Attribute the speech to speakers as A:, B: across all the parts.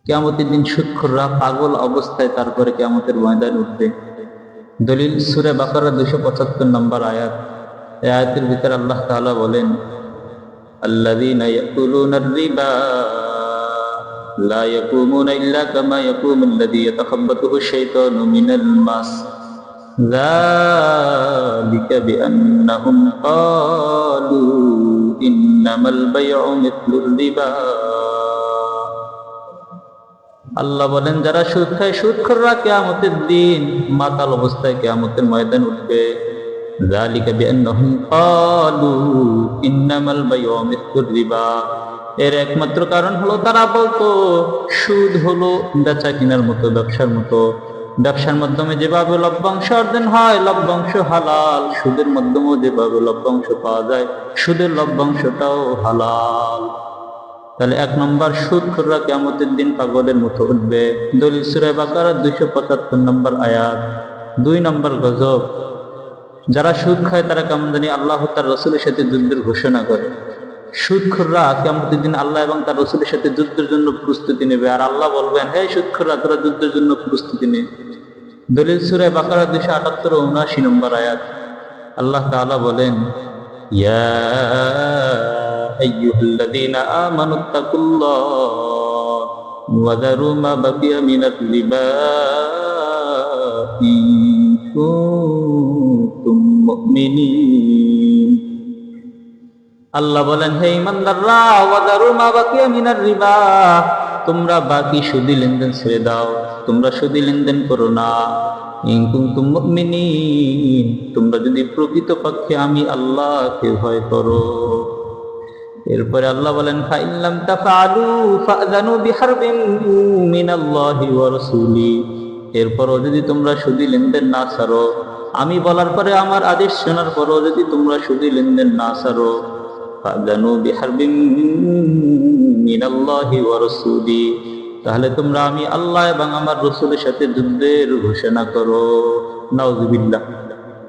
A: কিয়ামতের দিন সুদখোররা পাগল অবস্থায় তারপরে কিয়ামতের ময়দানে উঠবে। দলিল সূরা বাকারা 275 নম্বর আয়াত। এই আয়াতের ভিতরে আল্লাহ তাআলা বলেন, আল্লাযীনা ইয়াকুলুনার রিবা লা ইয়াকুমুনা ইল্লা কামা ইয়াকুমুল্লাযী ইয়াতাখাব্বাতুহু শাইতানু মিনাল মাস যালিকা বিআন্নাহুম ক্বালু ইন্নামাল বাই'উ মিথলুর রিবা। আল্লাহ বলেন, যারা সুদ খায়, সুদখোররা কিয়ামতের দিন মাতাল অবস্থায় কিয়ামতের ময়দানে উঠবে। যালিকা বিআন্নাহুম ক্বালু ইন্নামাল বাই'উ মিথলুর রিবা। এর একমাত্র কারণ হলো তারা বলতো সুদ হলো বেচা কিনার মতো, ব্যবসার মতো। ব্যবসার মাধ্যমে যেভাবে লভ্যাংশ অর্জন হয়, লভ্যাংশ হালাল। সুদের মাধ্যমেও যেভাবে লভ্যাংশ পাওয়া যায়, সুদের লভ্যাংশটাও হালাল। তাহলে 1 নম্বর, সুদখোররা কিয়ামতের দিন পাগলের মতো উঠবে। দলিল সূরা বাকারা 275 নম্বর আয়াত। 2 নম্বর গজব, যারা সুদ খায় তারা কেমন জানি আল্লাহ তার রাসূলের সাথে যুদ্ধের ঘোষণা করে। সুদখোররা কিয়ামতের দিন আল্লাহ এবং তার রাসূলের সাথে যুদ্ধের জন্য প্রস্তুতি নেবে, আর আল্লাহ বলবেন, হে সুদখোররা, তোরা যুদ্ধের জন্য প্রস্তুতি নে। দলিল সূরা বাকারা 278 ও 79 নম্বর আয়াত। আল্লাহ তাআলা বলেন, ইয়া আইয়ুহাল্লাযীনা আমানুত্তাকুল্লাহ ওয়া যারু মা বাকিয়া মিনার রিবা ইন কুনতুম মুমিনিন। আল্লাহ বলেন, হে ঈমানদাররা, ওয়া যারু মা বাকিয়া মিনার রিবা, তোমরা বাকি সুদি লেনদেন ছেড়ে দাও, তোমরা সুদি লেনদেন করো না। ইন কুনতুম মুমিনিন, তোমরা যদি প্রকৃতপক্ষে আমি আল্লাহকে ভয় করো। এরপরে আল্লাহ বলেন, ফা ইন লাম তাফআলু ফাযানু বিহারবিন মিনাল্লাহি ওয়া রাসূলি। এরপরও যদি তোমরা সুদি লেনদেন না ছাড়ো, আমি বলার পরে, আমার আদেশ শোনার পরও যদি তোমরা সুদি লেনদেন না ছাড়ো, ফাযানু বিহারবিন মিনাল্লাহি ওয়া রাসূলি, তাহলে তোমরা আমি আল্লাহ এবং আমার রাসূলের সাথে যুদ্ধের ঘোষণা করো। নাউযুবিল্লাহ।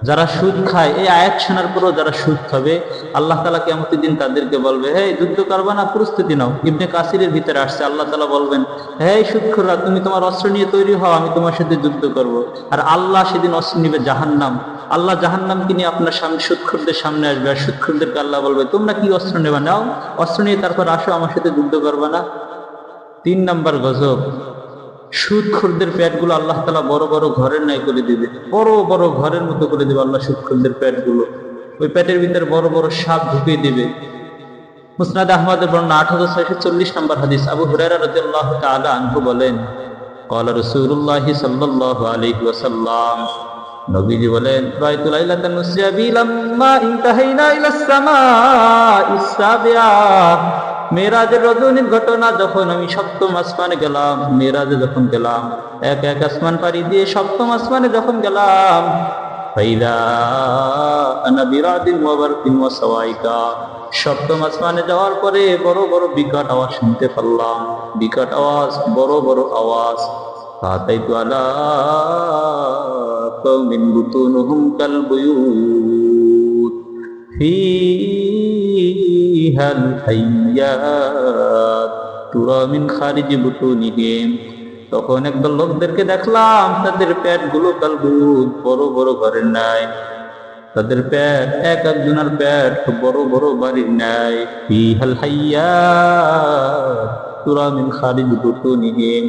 A: যারা সুদ খায়, এই আয়াত শোনার পরও যারা সুদ খাবে, আল্লাহ তাআলা কিয়ামতের দিন তাদেরকে বলবে, হে যুদ্ধ করবে না, প্রস্তুতি নাও। ইবনে কাসিরের ভিতরে আসছে, আল্লাহ তাআলা বলবেন, হে সুদখোররা, তুমি তোমার অস্ত্র নিয়ে তৈরি হও, আমি তোমার সাথে যুদ্ধ করব। আর আল্লাহ সেদিন অস্ত্র নিবে জাহান্নাম। আল্লাহ জাহান্নামকে নিয়ে আপনার সামনে সুদখোরদের সামনে আসবে, আর সুদখোরদেরকে আল্লাহ বলবে, তোমরা কি অস্ত্র নেবা? নাও অস্ত্র নিয়ে তারপর আসো, আমার সাথে যুদ্ধ করবে না। 3 নম্বর গজব, সুদখোরদের পেটগুলো আল্লাহ তাআলা বড় বড় ঘরের ন্যায় করে দিবে, বড় বড় ঘরের মতো করে দিবে আল্লাহ সুদখোরদের পেটগুলো। ওই পেটের ভিতরে বড় বড় সাপ ঢুকিয়ে দিবে। মুসনাদ আহমদের বর্ণনা 8640 নম্বর হাদিস। আবু হুরায়রা রাদিয়াল্লাহু তাআলা আনহু বলেন, ক্বালা রাসূলুল্লাহ সাল্লাল্লাহু আলাইহি ওয়াসাল্লাম, নবীজি বলেন, রাআইতু লাইলাতান নুসরিয়া বি লাম্মা ইনতাহাইনা ইলাস সামাইস সাবিআ। মেরাজের রজনীর ঘটনা, যখন আমি 7ম আসমানে গেলাম, মেরাজে যখন গেলাম, এক এক আসমান পাড়ি দিয়ে 7ম আসমানে যখন গেলাম, ফাইদা আনা বিরাদিন ওয়া বারকিন ওয়া সাওয়াইকা। 7ম আসমানে যাওয়ার পরে বড় বড় বিকট আওয়াজ শুনতে পেলাম, বিকট আওয়াজ, বড় বড় আওয়াজ। ফাতাইতু আলা কওমিন বুতুনুহুম কাল বুয়ুত ফিহাল হাইয়াত তুরা মিন খারিজি বুতুনিহিম। তখন একদল লোকদেরকে দেখলাম, তাদের পেটগুলো কাল বুয়ুত, বড় বড় ঘরের ন্যায়। তাদের পেট, এক একজনের পেট বড় বড় বাড়ির ন্যায়। ফিহাল হাইয়াত তুরা মিন খারিজি বুতুনিহিম,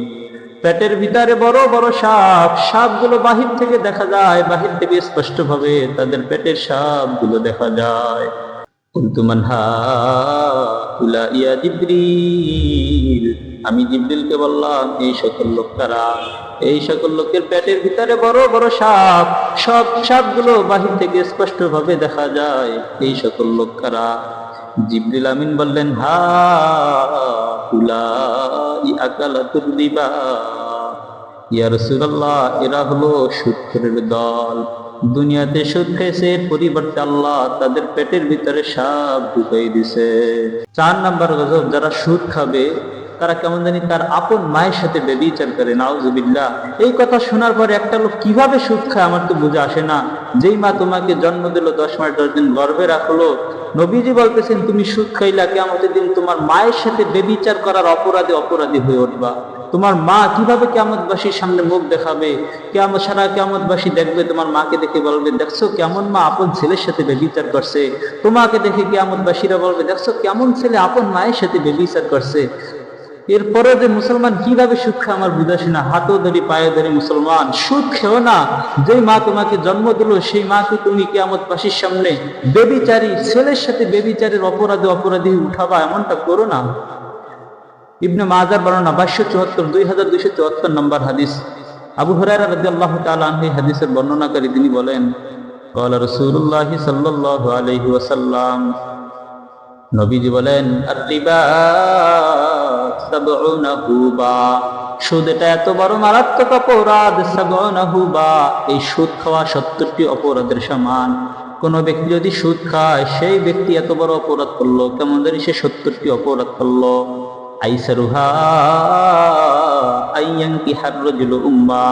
A: পেটের ভিতরে বড় বড় সাপ। সাপগুলো বাহির থেকে দেখা যায়, বাহির থেকে স্পষ্ট ভাবে তাদের পেটের সাপগুলো দেখা যায়। কুলতু মান হাউলা ইয়া জিবরিল, আমি জিবরিলকে বললাম, এই সকল লোক কারা? এই সকল লোকের পেটের ভিতরে বড় বড় সাপ, সব সাপগুলো বাহির থেকে স্পষ্ট ভাবে দেখা যায়, এই সকল লোক কারা? জিবরিল আমিন বললেন, হাউলাই আকালাতুর রিবা, ইয়া রাসূলুল্লাহ, এরা হলো সুদখোরের দল। দুনিয়াতে সুদ খেয়েছে, পরিবর্তে আল্লাহ তাদের পেটের ভিতরে সাপ ঢুকাই দিছে। 4 নম্বর গজব, যারা সুদ খাবে তারা কেমন জানি তার আপন মায়ের সাথে ব্যভিচার করে। নাউযুবিল্লাহ। এই কথা শোনার পরে একটা লোক কিভাবে সুদ খায় আমার তো বুঝে আসে না। যেই মা তোমাকে জন্ম দিল, 10 মাস 10 দিন গর্ভে রাখলো, নবীজি বলতেছেন তুমি সুদ খাইলা, কিয়ামতের দিন তোমার মায়ের সাথে ব্যভিচার করার অপরাধী হয়ে উঠবা। তোমার মা কিভাবে কিয়ামতবাসীর সামনে মুখ দেখাবে, সারা কিয়ামতবাসী দেখবে তোমার মাকে দেখে বলবে, দেখছো কেমন মা আপন ছেলের সাথে ব্যভিচার করছে। তোমাকে দেখে কিয়ামতবাসীরা বলবে, দেখছো কেমন ছেলে আপন মায়ের সাথে ব্যভিচার করছে। এরপরে যে মুসলমান কিভাবে সুদ খায় আমার বুঝাসি না, হাতও ধরি পায়ে ধরি মুসলমান, সুদ খেও না। যে মা তোমাকে জন্ম দিল সেই মাকে তুমি কিয়ামতবাসীর সামনে ব্যভিচারী ছেলের সাথে ব্যভিচারের অপরাধী উঠাবা, এমনটা করো না। ইবনে মাজার বর্ণনা 2274 নম্বর হাদিস। আবু হুরায়রা রাদিয়াল্লাহু তাআলা আনহু এই হাদিসের বর্ণনাকারী, তিনি বলেন, ক্বালা রাসূলুল্লাহ সাল্লাল্লাহু আলাইহি ওয়াসাল্লাম, নবীজি বলেন, আর-রিবা সাবউনা হুবা, সুদ এটা এত বড় মারাত্মক অপরাধ, সাবউনা হুবা, এই সুদ খাওয়া 70টি অপরাধের সমান। কোন ব্যক্তি যদি সুদ খায় সেই ব্যক্তি এত বড় অপরাধ করলো, কেমন জানি সে 70টি অপরাধ করলো। আইসারুহা আইয়ানকিহার রাজুলু উম্মা,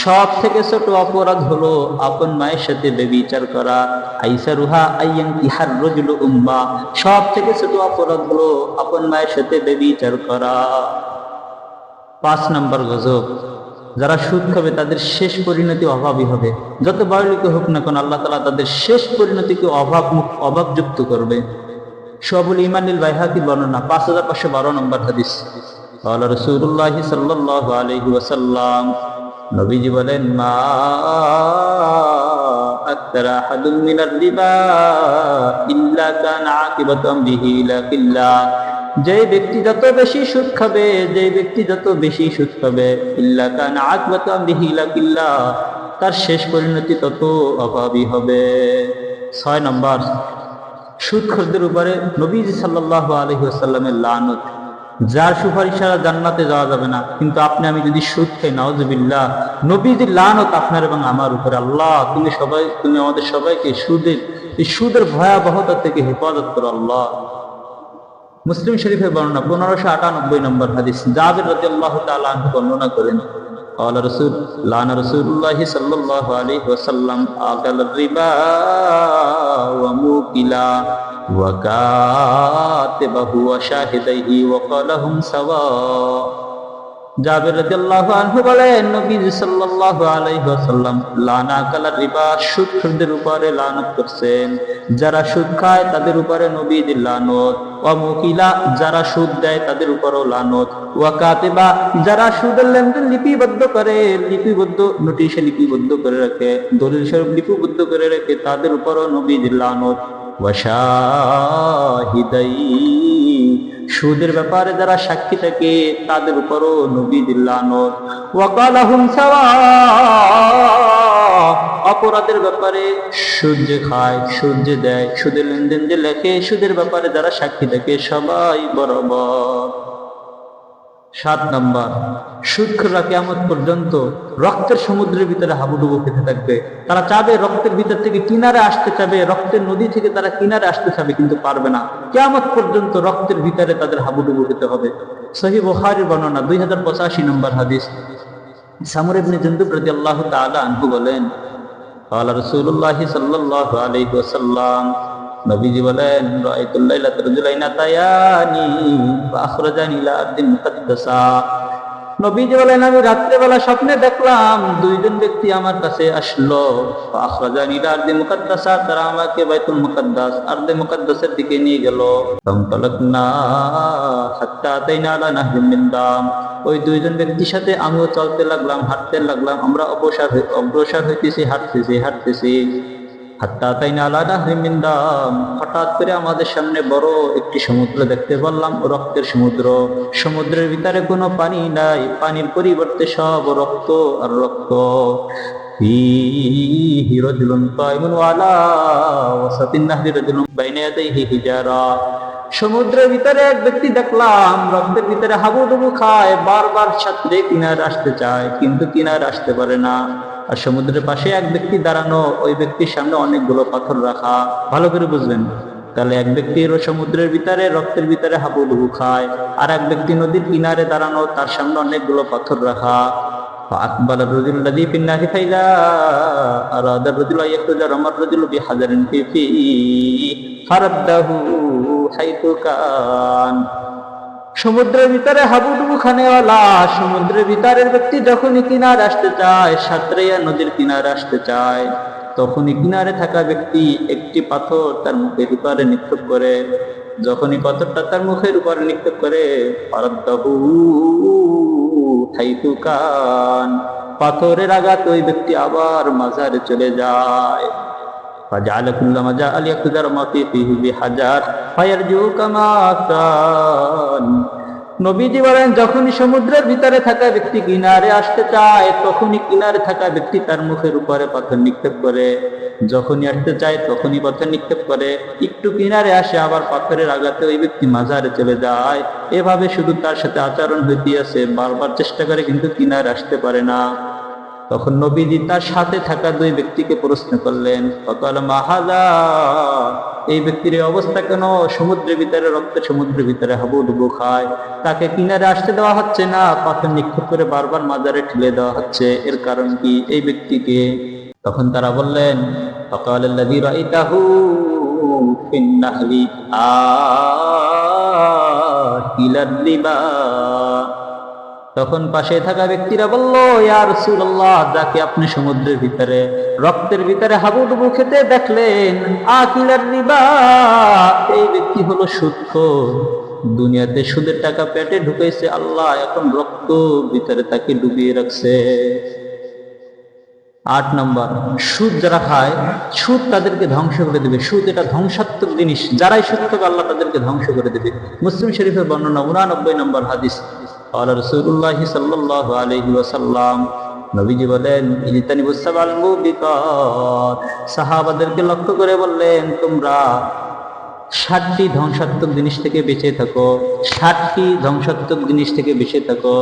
A: সব থেকে ছোট অপরাধ হলো আপন মায়ের সাথে ব্যভিচার করা। আইসারুহা আইয়ানকিহার রাজুলু উম্মা, সব থেকে ছোট অপরাধ হলো আপন মায়ের সাথে ব্যভিচার করা। 5 নম্বর গজব, যারা সুদ খাবে তাদের শেষ পরিণতি অভাবী হবে। যত বড়লোক হোক না কেন, আল্লাহ তাআলা তাদের শেষ পরিণতিকে অভাবযুক্ত করবে। শুআবুল ঈমানিল বাইহাকী বর্ণনা 5512 নম্বর হাদিস। ক্বালা রাসূলুল্লাহ সাল্লাল্লাহু আলাইহি ওয়াসাল্লাম, নবীজি বলেন, মা আকতারা আহাদুম মিনার রিবা ইল্লা কানা আকিবাতু আমরিহি ইলা কিল্লা, যে ব্যক্তি যত বেশি সুদ খাবে, ইল্লা কানা আকিবাতু আমরিহি ইলা কিল্লা, তার শেষ পরিণতি তত অভাবী হবে। 6 নম্বর, সুদখোরদের উপরে নবীজি সাল্লাল্লাহু আলাইহি ওয়াসাল্লামের লানত। যার সুপারিশ ছাড়া জান্নাতে যাওয়া যাবে না, কিন্তু আপনি আমি যদি সুদ খাই, নাউযুবিল্লাহ, নবীজির লানত আপনার এবং আমার উপরে। আল্লাহ তুমি আমাদের সবাইকে সুদের ভয়াবহতা থেকে হেফাজত করো আল্লাহ। মুসলিম শরীফের বর্ণনা 1598 নম্বর হাদিস। জাবের রাদিয়াল্লাহু তাআলা আনহু বর্ণনা করেন, قال رسول الله صلى الله عليه وسلم أكل الربا وموكلا وكاتبه وشاهديه وقال هم سواء। জাবের রাদিয়াল্লাহু আনহু বলেন, নবীজি সাল্লাল্লাহু আলাইহি ওয়াসাল্লাম লানা কালা রিবা, সুদখোরদের উপরে লানত করছেন। যারা সুদ খায় তাদের উপরে নবীজির লানত। ওয়া মুকিলা, যারা সুদ দেয় তাদের উপরও লানত। ওয়া কাতিবা, যারা সুদের লেনদেন নোটিশে লিপিবদ্ধ করে রাখে, দলিল স্বরূপ লিপিবদ্ধ করে রাখে, তাদের উপরও নবীজির লানত। ওয়া শাহিদাই, সুদের ব্যাপারে যারা সাক্ষী থাকে তাদের উপরও নবীজির লানত। ওয়া ক্বালা হুম সাওয়া, অপরাধের ব্যাপারে সুদ যে খায়, সুদ যে দেয়, সুদের লেনদেন যে লেখে, সুদের ব্যাপারে যারা সাক্ষী থাকে সবাই বরাবর। 7 নম্বর, সুদখোররা কিয়ামত পর্যন্ত রক্তের সমুদ্রের ভিতরে হাবুডুবু খেতে থাকবে। তারা চাবে রক্তের ভিতর থেকে কিনারে আসতে চাবে, রক্তের নদী থেকে তারা কিনারে আসতে চাবে, কিন্তু পারবে না। কিয়ামত পর্যন্ত রক্তের ভিতরে তাদের হাবুডুবু খেতে হবে। সহিহ বুখারীর বর্ণনা 2085 নম্বর হাদিস। সামর ইবনে জুনদুব রাদিয়াল্লাহু তাআলা আনহু বলেন, ক্বালা রাসূলুল্লাহ সাল্লাল্লাহু আলাইহি ওয়াসাল্লাম, নবীজি বলেন, রাআইতুল লাইলাতা রাজুলাইন আতায়ানি ফাখরাজানি ইলা আরদিন মুকাদ্দাসা। নবীজি বলেন, আমি রাত্রেবেলা স্বপ্নে দেখলাম দুইজন ব্যক্তি আমার কাছে আসলো। ফাখরাজানি ইলা আরদিন মুকাদ্দাসা, তারা আমাকে বাইতুল মুকাদ্দাস, আরদে মুকাদ্দাসের দিকে নিয়ে গেল। ফান্তালাকনা হাত্তা আতাইনা আলা নাহরিন মিন দাম, ওই দুইজন ব্যক্তির সাথে আমিও চলতে লাগলাম, হাঁটতে লাগলাম। আমরা অগ্রসর হইতেছি, হাঁটতেছি। হাত্তা আতাইনা আলা নাহরিন মিন দাম, হঠাৎ করে আমাদের সামনে বড় একটি সমুদ্র দেখতে পারলাম, রক্তের সমুদ্র। সমুদ্রের ভিতরে কোনো পানি নাই, পানির পরিবর্তে সব রক্ত আর রক্ত। ফীহি রাজুলুন কায়িমুন ওয়া আলা ওয়াসাতিন নাহরি রাজুলুন বাইনা ইয়াদাইহি হিজারা, সমুদ্রের ভিতরে এক ব্যক্তি দেখলাম, রক্তের ভিতরে হাবুডুবু খায়, বারবার সাঁতরে কিনারে আসতে চায়, কিন্তু কিনারে আসতে পারে না। আর সমুদ্রের পাশে এক ব্যক্তি দাঁড়ানো, ওই ব্যক্তির সামনে অনেকগুলো পাথর রাখা। ভালো করে বুঝবেন, তাহলে এক ব্যক্তির সমুদ্রের ভিতরে রক্তের ভিতরে হাবুডুবু খায়, আর এক ব্যক্তি নদীর কিনারে দাঁড়ানো, তার সামনে অনেকগুলো পাথর রাখা। فأقبل الرجل الذي في النار فإذا أراد الرجل أن يخرج رمى الرجل بحجر في فيه فرده حيث كان। সমুদ্রের ভিতরে হাবুডুবু খানেওয়ালা সমুদ্রের ভিতরের ব্যক্তি যখনই কিনারে আসতে চায়, সাঁতরাইয়া নদীর কিনারে আসতে চায়, তখনই কিনারে থাকা ব্যক্তি একটি পাথর তার মুখের উপরে নিক্ষেপ করে। যখনই পাথরটা তার মুখের উপরে নিক্ষেপ করে, ফারাদ্দাহু হাইতু কান, পাথরের আঘাত ওই ব্যক্তি আবার মাজারে চলে যায়। فجعل كلما جاء ليقتدر ما فيه بحجر فيرجو كما كان। নবীজি বলেন, যখনই সমুদ্রের ভিতরে থাকা ব্যক্তি কিনারে আসতে চায়, তখনই কিনারে থাকা ব্যক্তি তার মুখের উপরে পাথর নিক্ষেপ করে। যখনই আসতে চায় তখনই পাথর নিক্ষেপ করে। একটু কিনারে আসে, আবার পাথরের আঘাতে ওই ব্যক্তি মাজারে চলে যায়। এভাবে শুধু তার সাথে আচরণ হইতেছে, বারবার চেষ্টা করে কিন্তু কিনারে আসতে পারে না। তখন নবীজি তার সাথে থাকা দুই ব্যক্তিকে প্রশ্ন করলেন, ফকাল মাহাদা, এই ব্যক্তির অবস্থা কেন? সমুদ্রের ভিতরে রক্ত, সমুদ্রের ভিতরে হাবুডুবু খায়, তাকে কিনারে আসতে দেওয়া হচ্ছে না, পাথর নিক্ষেপ করে বারবার মাজারে ঠেলে দেওয়া হচ্ছে, এর কারণ কি? এই ব্যক্তিকে। তখন তারা বললেন, ফকাল আল্লাযী রাআইতাহু ফিন নাহরি আকিলার রিবা। তখন পাশে থাকা ব্যক্তিরা বলল, ইয়া রাসূলুল্লাহ, যাকে আপনি সমুদ্রের ভিতরে রক্তের ভিতরে হাবুডুবু খেতে দেখলেন, আকিলার রিবা, এই ব্যক্তি হলো সুদখোর। দুনিয়াতে সুদের টাকা পেটে ঢুকাইছে আল্লাহ, এখন রক্ত ভিতরে তাকে ডুবিয়ে রাখছে। 8 নম্বর, সুদ যারা খায়, সুদ তাদেরকে ধ্বংস করে দেবে। সুদ এটা ধ্বংসাত্মক জিনিস, যারাই সুদ খাবে আল্লাহ তাদেরকে ধ্বংস করে দেবে। মুসলিম শরীফের বর্ণনা 89 নম্বর হাদিস। ক্বালা রাসূলুল্লাহি সাল্লাল্লাহু আলাইহি ওয়াসাল্লাম, নবীজি বলেন, ইজতানিবুস সাবাল মুবিকাত, সাহাবাদেরকে লক্ষ্য করে বললেন, তোমরা 60টি ধ্বংসাত্মক জিনিস থেকে বেঁচে থাকো, 60টি ধ্বংসাত্মক জিনিস থেকে বেঁচে থাকো।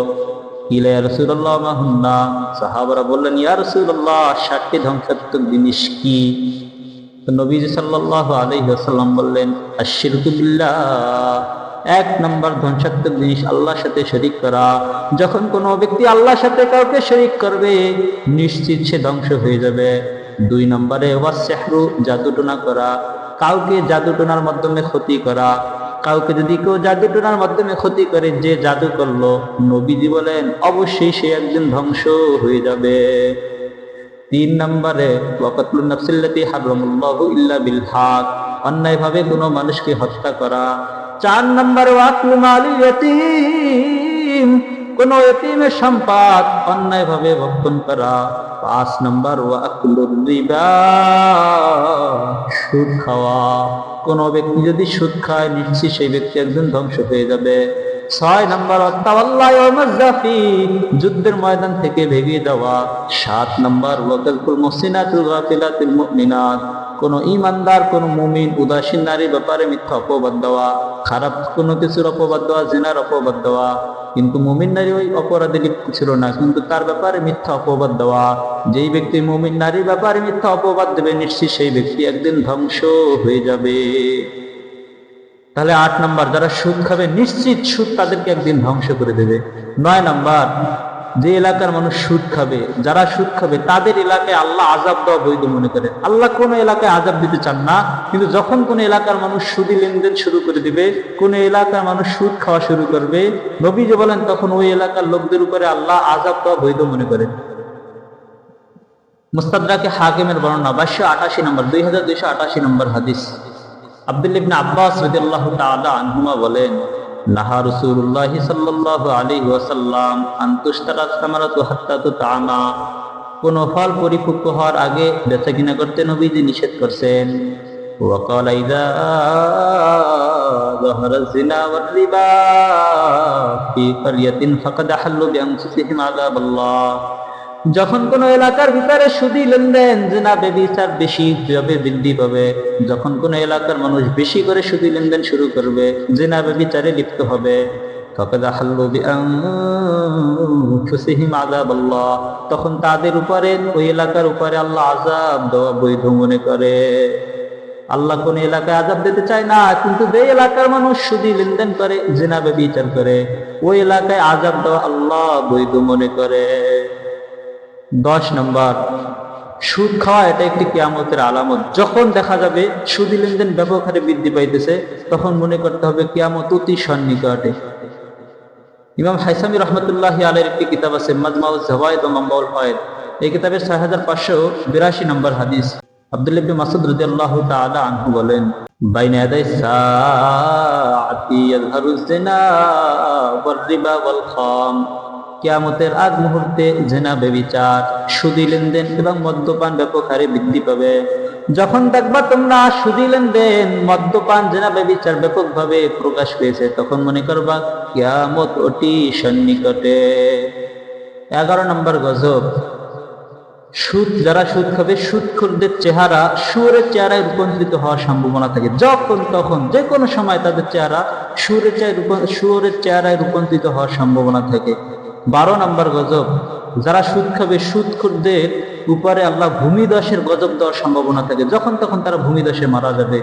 A: ইলা ইয়া রাসূলুল্লাহ মা হুন্না, সাহাবারা বললেন, ইয়া রাসূলুল্লাহ, 60টি ধ্বংসাত্মক জিনিস কি? তো নবীজি সাল্লাল্লাহু আলাইহি ওয়াসাল্লাম বললেন, আশশিরকু বিল্লাহ, 1 নম্বর ধ্বংসাত্মক জিনিস আল্লাহর সাথে শরীক করা। যখন কোনো ব্যক্তি আল্লাহর সাথে কাউকে শরীক করবে, নিশ্চিত সে ধ্বংস হয়ে যাবে। 2 নম্বরে ওয়াসসিহরু, জাদুটোনা করা, কাউকে জাদুটোনার মাধ্যমে ক্ষতি করা। কাউকে যদি কেউ জাদুটোনার মাধ্যমে ক্ষতি করে, যে জাদু করলো, নবীজি বলেন অবশ্যই সে একদিন ধ্বংস হয়ে যাবে। 3 নম্বরে ওয়াকাতুন নাফসিল্লাতী হারামাল্লাহু ইল্লা বিল হক, অন্যায়ভাবে কোনো মানুষকে হত্যা করা। 4 নম্বরে ওয়াকলু মালিল ইয়াতীম, কোনো এতিমের সম্পদ অন্যায়ভাবে ভক্ষণ করা। 5 নম্বর ওয়াকলুর রিবা, সুদ খাওয়া। কোনো ব্যক্তি যদি সুদ খায়, নিশ্চিত সেই ব্যক্তি একজন ধ্বংস হয়ে যাবে। 6 নম্বর তাওয়াল্লাহ ইয়াউমাজ জাফি, যুদ্ধের ময়দান থেকে ভেগে যাওয়া। 7 নম্বর ওয়াকালকুল মুহসিনাতুল গাফিলাতুল মুমিনাত, কোন ইমানদার, কোন মুমিন উদাসীন নারীর ব্যাপারে মিথ্যা অপবাদ দেওয়া, খারাপ কোনো কিছুর অপবাদ দেওয়া, জিনার অপবাদ দেওয়া। কিন্তু মুমিন নারী ওই অপরাধে লিপ্ত ছিল না, কিন্তু তার ব্যাপারে মিথ্যা অপবাদ দেওয়া। যেই ব্যক্তি মুমিন নারীর ব্যাপারে মিথ্যা অপবাদ দেবে, নিশ্চিত সেই ব্যক্তি একদিন ধ্বংস হয়ে যাবে। তাহলে 8 নম্বর, যারা সুদ খাবে, নিশ্চিত সুদ তাদেরকে একদিন ধ্বংস করে দেবে। 9 নম্বর, যে এলাকার মানুষ সুদ খাবে, যারা সুদ খাবে, তাদের এলাকায় আল্লাহ আযাব দেওয়া বৈধ মনে করেন। আল্লাহ কোন এলাকায় আযাব দিতে চান না, কিন্তু যখন কোন এলাকার মানুষ সুদি লেনদেন শুরু করে দিবে, কোন এলাকার মানুষ সুদ খাওয়া শুরু করবে, নবীজি বলেন তখন ওই এলাকার লোকদের উপরে আল্লাহ আযাব দেওয়া বৈধ মনে করেন। মুস্তাদরাকে হাকিমের বর্ণনা 2288 নম্বর, 2288 নম্বর হাদিস। আব্দুল্লাহ ইবনে আব্বাস রাদিয়াল্লাহু তাআলা আনহুমা বলেন, নাহা রাসূলুল্লাহ সাল্লাল্লাহু আলাইহি ওয়াসাল্লাম আন তুশতারাত সামারাতু হাত্তা তুতআমা, কোন ফল পরিপক্ক হওয়ার আগে বেচাকিনা করতে নবীজি নিষেধ করেছেন। ওয়া ক্বালা ইযা যাহারা যিনা ওয়ার রিবা ফি ক্বরিয়াতিন ফাকাদ আহাল্লু বিআনফুসিহিম আযাবাল্লাহ, যখন কোন এলাকার ভিতরে সুদি লেনদেন, জিনা ব্যভিচার বেশি ভাবে বৃদ্ধি পাবে, যখন কোন এলাকার মানুষ বেশি করে সুদি লেনদেন শুরু করবে, জিনা ব্যভিচারে লিপ্ত হবে, ফাকাদ আহাল্লু বিআনফুসিহিম আযাবাল্লাহ, তখন তাদের উপরে, ওই এলাকার উপরে আল্লাহ আযাব দেওয়া বৈধ মনে করে। আল্লাহ কোন এলাকায় আযাব দিতে চায় না, কিন্তু যে এলাকার মানুষ সুদি লেনদেন করে, জিনা ব্যভিচার করে, ওই এলাকায় আযাব দেওয়া আল্লাহ বৈধ মনে করে। 10 নম্বর, সুদ খাওয়া এটা একটি কিয়ামতের আলামত। যখন দেখা যাবে সুদি লেনদেন ব্যাপক হারে বৃদ্ধি পাইতেছে, তখন মনে করতে হবে কিয়ামত অতি সন্নিকটে। ইমাম হাইসামি রহমতুল্লাহি আলাইহির একটি কিতাব আছে মাজমাউজ জাওয়ায়েদ ওয়া মানবাউল ফাওয়ায়েদ। এই কিতাবের 6582 নম্বর হাদিস। আব্দুল্লাহ ইবনে মাসউদ রাদিয়াল্লাহু তাআলা আনহু বলেন, বাইনা ইয়াদাই সাআতি ইয়াযহারুজ জিনা ওয়ার রিবা ওয়াল খাম। কিয়ামতের আগ মুহূর্তে জিনা, ব্যভিচার, সুদী লেনদেন এবং মদ্যপান ব্যাপক হারে বৃদ্ধি পাবে। যখন দেখবা তোমরা সুদী লেনদেন, মদ্যপান, জিনা, ব্যভিচার ব্যাপকভাবে প্রকাশ পেয়েছে, তখন মনে করবা কিয়ামত অতি সন্নিকটে। 11 নম্বর গজব, সুদ। যারা সুদ খাবে, সুদখোরদের চেহারা শুয়োরের চেহারায় রূপান্তরিত হওয়ার সম্ভাবনা থাকে। যখন তখন যে কোনো সময় তাদের চেহারা শুয়োরের চেহারায় রূপান্তরিত হওয়ার সম্ভাবনা থাকে। 12 নম্বর গজব, যারা সুদ খাবে, সুদখোরদের উপরে আল্লাহ ভূমিধসের গজব দেওয়ার সম্ভাবনা থাকে। যখন তখন তারা ভূমিধসে মারা যাবে।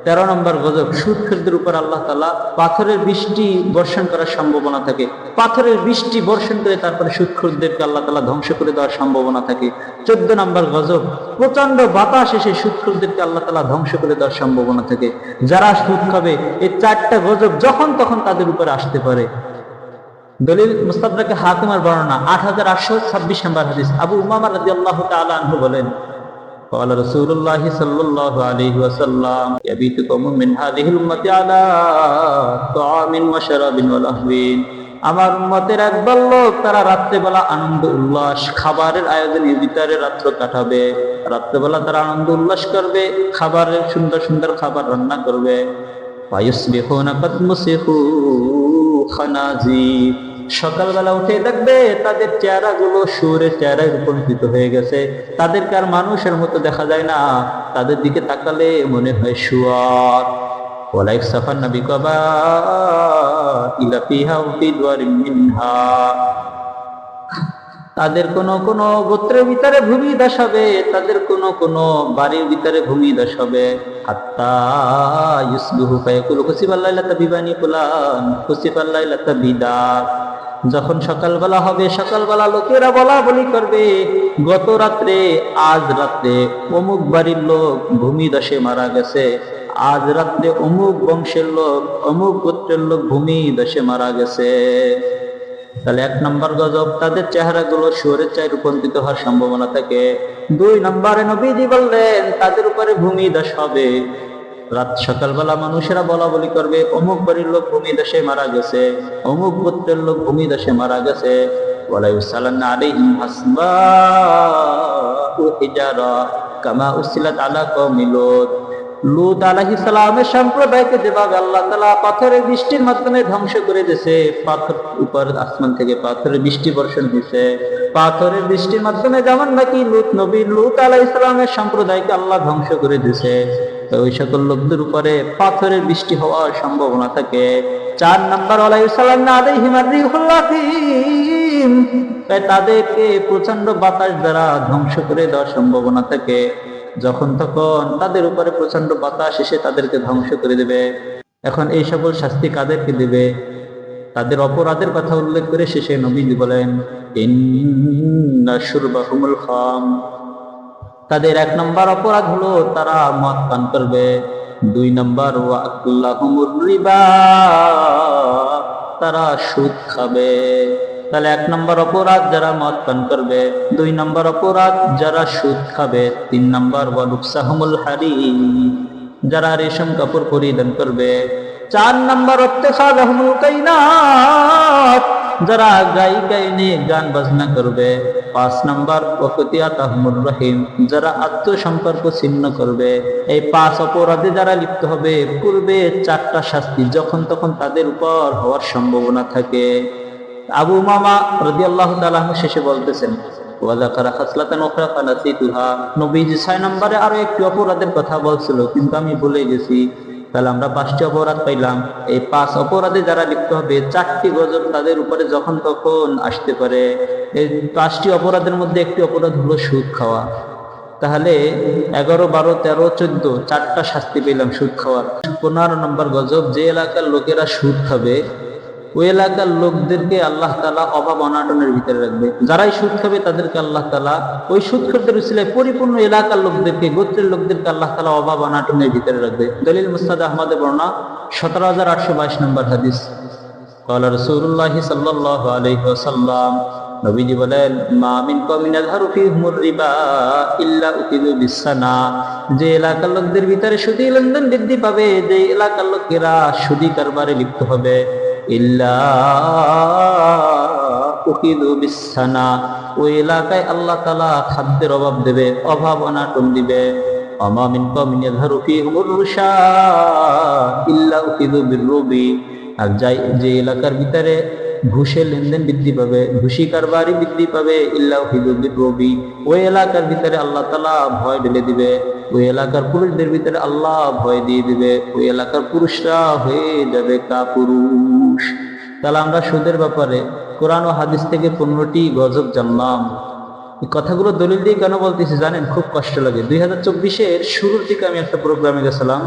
A: 13 নম্বর গজব, সুদখোরদের উপর আল্লাহ তাআলা পাথরের বৃষ্টি বর্ষণ করার সম্ভাবনা থাকে। পাথরের বৃষ্টি বর্ষণ করে তারপরে সুদখোরদেরকে আল্লাহ তাআলা ধ্বংস করে দেওয়ার সম্ভাবনা থাকে। 14 নম্বর গজব, প্রচন্ড বাতাস এসে সুদখোরদেরকে আল্লাহ তাআলা ধ্বংস করে দেওয়ার সম্ভাবনা থাকে। যারা সুদ খাবে, এই 4টা গজব যখন তখন তাদের উপরে আসতে পারে। দলিল মুস্তাদরাকে হাকিমের বর্ণনা 8826 নম্বর হাদিস। আবু উমামা রাদিয়াল্লাহু তাআলা আনহু বলেন, قال رسول الله صلى الله عليه وسلم يبيت قوم من هذه الأمة على طعام وشراب ولهو। আমার উম্মতের একদল লোক, তারা রাত্রেবেলা আনন্দ উল্লাস, খাবারের আয়োজনের ভিতরে রাত্র কাটাবে। রাত্রেবেলা তারা আনন্দ উল্লাস করবে, খাবারের সুন্দর সুন্দর খাবার রান্না করবে। ফায়ুসবিহুনা কাদ মুসিহু খানাজির। সকালবেলা উঠে দেখবে তাদের চেহারাগুলো শুয়োরের চেহারায় রূপান্তরিত হয়ে গেছে। তাদেরকে আর মানুষের মতো দেখা যায় না, তাদের দিকে তাকালে মনে হয় শুয়োর। ওয়ালাইক সাফান নবী কাবা ইলা ফিহা ফি দুয়ারিন মিনহা। তাদের কোন কোন গোত্রের ভিতরে ভূমিধস হবে, তাদের কোন কোন বাড়ির ভিতরে ভূমিধস হবে। হাত্তা ইউসবিহু ফায়াকুলু কুসিবাল্লাইলাতা বিবানি ফুলান কুসিবাল্লাইলাতা বিদা। যখন সকালবেলা হবে, সকালবেলা লোকেরা বলা বলি করবে, গত রাত্রে, আজ রাত্রে অমুক বাড়ির লোক ভূমিধসে মারা গেছে, আজ রাত্রে অমুক বংশের লোক, অমুক গোত্রের লোক ভূমিধসে মারা গেছে। তাহলে 1 নম্বর গজব, তাদের চেহারাগুলো শুয়োরের চেহারায় রূপান্তরিত হওয়ার সম্ভাবনা থাকে। 2 নম্বরে নবীজি বললেন, তাদের উপরে ভূমিধস হবে। রাত সকালবেলা মানুষেরা বলা বলি করবে, অমুক বাড়ির লোক ভূমিধসে মারা গেছে, অমুক গোত্রের লোক ভূমিধসে মারা গেছে। ওয়ালা ইউসালান্না আলাইহিম হাসবাউ হিজারা কামা উসিলাত আলা কওমি লূত। লূত আলাইহিস সালামের সম্প্রদায়কে যেভাবে আল্লাহ তাআলা পাথরের বৃষ্টির মাধ্যমে ধ্বংস করে দিয়েছে, পাথর উপর আসমান থেকে পাথরের বৃষ্টি বর্ষণ হয়েছে, পাথরের বৃষ্টির মাধ্যমে যেমন নাকি লূত আলাইহিস সালামের সম্প্রদায়কে আল্লাহ ধ্বংস করে দিয়েছে, ওই সকল লোকদের উপরে পাথরের বৃষ্টি হওয়ার সম্ভাবনা থাকে। 4 নম্বর, ওয়ালা ইউসালান্না আলাইহিম আর-রিহুল আযীম। তাদেরকে প্রচন্ড বাতাস দ্বারা ধ্বংস করে দেওয়ার সম্ভাবনা থাকে। যখন তখন তাদের উপরে প্রচন্ড বাতাস এসে তাদেরকে ধ্বংস করে দেবে। এখন এই সকল শাস্তি কাদেরকে দেবে? তাদের অপরাধের কথা উল্লেখ করে শেষে নবীজি বলেন, ইন্না শুরবাহুমুল খাম। তাদের 1 নম্বর অপরাধ হলো তারা মদ পান করবে। 2 নম্বর, ওয়া আকুল্লাহুমুর রিবা, তারা সুদ খাবে। তাহলে 1 নম্বর অপরাধ যারা মদ পান করবে, 2 নম্বর অপরাধ যারা সুদ খাবে, 3 নম্বর ওয়া লুবসাহুমুল হারির, যারা রেশম কাপড় পরিধান করবে, 4 নম্বর ইত্তিখাযুহুমুল কাইনাত, যারা গাইনে গান বাজনা করবে, 5 নম্বর ওয়াকতিয়াতাহুমুর রহিম, যারা আত্মসম্পর্ক ছিন্ন করবে। এই 5 অপরাধে যারা লিপ্ত হবে, পূর্বে 4টা শাস্তি যখন তখন তাদের উপর হওয়ার সম্ভাবনা থাকে। আবু উমামা রাদিয়াল্লাহু তাআলা শেষে বলতেছেন, ওয়া যাকারা খাসলাতান উখরা ফানাসিতুহা। নবীজি 6 নম্বরে আরো একটি অপরাধের কথা বলছিল, কিন্তু আমি ভুলে গেছি। তাহলে আমরা 5টি অপরাধ পাইলাম। এই 5 অপরাধে যারা লিপ্ত হবে, 4টি গজব তাদের উপরে যখন তখন আসতে পারে। এই 5টি অপরাধের মধ্যে একটি অপরাধ হলো সুদ খাওয়া। তাহলে 11, 12, 13, 14 4টা শাস্তি পেলাম সুদ খাওয়ার। 15 নম্বর গজব, যে এলাকার লোকেরা সুদ খাবে, ওই এলাকার লোকদেরকে আল্লাহ তাআলা অভাব অনাটনের ভিতরে রাখবে। যারাই সুদ খাবে তাদেরকে আল্লাহ তাআলা ওই সুদখোরদের উসিলায় পরিপূর্ণ এলাকার লোকদেরকে, গোত্রের লোকদেরকে আল্লাহ তাআলা অভাব অনাটনের ভিতরে রাখবে। দলিল মুসনাদ আহমদের বর্ণনা 17822 নম্বর হাদিস। ক্বালা রাসূলুল্লাহি সাল্লাল্লাহু আলাইহি ওয়াসাল্লাম, নবীজি বলেন, মা মিন কওমিন ইয়াযহারু ফীহিমুর রিবা ইল্লা উকিযু বিসসানা, যে এলাকার লোকদের ভিতরে সুদী লেনদেন বৃদ্ধি পাবে, যে এলাকার লোকেরা সুদী কারবারে লিপ্ত হবে, ইল্লা উকিযু বিসসানা, ওই এলাকায় আল্লাহ তাআলা খাদ্যের অভাব দেবে, অভাব অনাটন দিবে। ওমা মিন কওমিন ইয়াযহারু ফীহিমুর রুশা ইল্লা উকিযু বিররুবি, আর যে এলাকার ভিতরে ঘুষের লেনদেন বৃদ্ধি পাবে, ঘুষি কারবারি বৃদ্ধি পাবে, ইল্লা উকিযু বিররুবি, ওই এলাকার ভিতরে আল্লাহ তাআলা ভয় ঢেলে দিবে, ওই এলাকার পুরুষদের ভিতরে আল্লাহ ভয় দিয়ে দিবে, ওই এলাকার পুরুষরা হয়ে যাবে কাপুরুষ। তাহলে আমরা সুদের ব্যাপারে কোরআন ও হাদিস থেকে 15টি গজব জানলাম। এই কথাগুলো দলিল দিয়ে কেন বলতেছি জানেন? খুব কষ্ট লাগে। 2024-এর শুরুর দিকে আমি একটা প্রোগ্রামে গেছিলাম,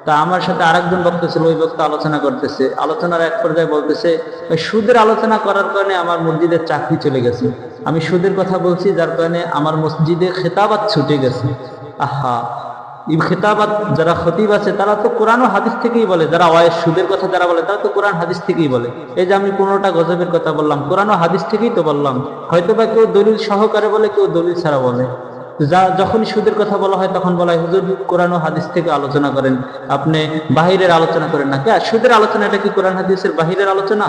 A: তা আমার সাথে আরেকজন বক্তা ছিল, ওই বক্তা আলোচনা করতেছে, আলোচনার এক পর্যায়ে বলতেছে, ওই সুদের আলোচনা করার কারণে আমার মসজিদের চাকরি চলে গেছে। আমি সুদের কথা বলছি যার কারণে আমার মসজিদে খেতাবাত ছুটে গেছে। আহা, এই খেতাবাত যারা খতিব আছে তারা তো কোরআন ও হাদিস থেকেই বলে, যারা ওয়াইজ সুদের কথা যারা বলে তারা তো কোরআন হাদিস থেকেই বলে। এই যে আমি 15টা গজবের কথা বললাম, কোরআন ও হাদিস থেকেই তো বললাম। হয়তো বা কেউ দলিল সহকারে বলে, কেউ দলিল ছাড়া বলে। যখনই সুদের কথা বলা হয় তখন বলা হয়, হুজুর কোরআন ও হাদিস থেকে আলোচনা করেন, আপনি বাহিরের আলোচনা করেন না। কে সুদের আলোচনা? এটা কি কোরআন হাদিসের বাহিরের আলোচনা?